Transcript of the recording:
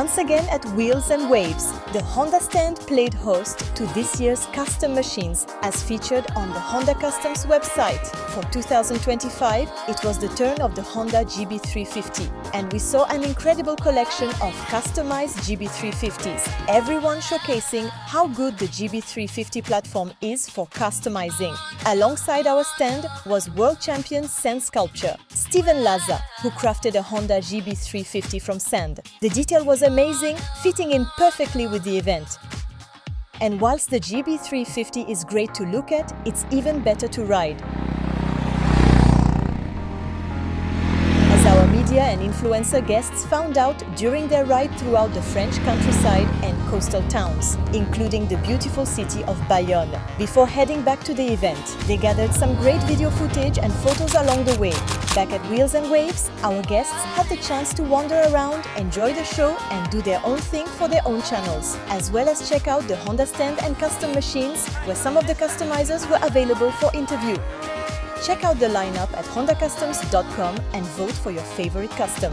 once again at Wheels and Waves. The Honda stand played host to this year's custom machines as featured on the Honda Customs website. For 2025, it was the turn of the Honda GB350, and we saw an incredible collection of customized GB350s, everyone showcasing how good the GB350 platform is for customizing. Alongside our stand was world champion sand sculptor Steven Laza, who crafted a Honda GB350 from sand. The detail was amazing, fitting in perfectly with the event. And whilst the GB350 is great to look at, it's even better to ride. As our media and influencer guests found out during their ride throughout the French countryside and coastal towns, including the beautiful city of Bayonne. Before heading back to the event, they gathered some great video footage and photos along the way. Back at Wheels and Waves, our guests had the chance to wander around, enjoy the show and do their own thing for their own channels, as well as check out the Honda stand and custom machines where some of the customizers were available for interview. Check out the lineup at hondacustoms.com and vote for your favorite custom.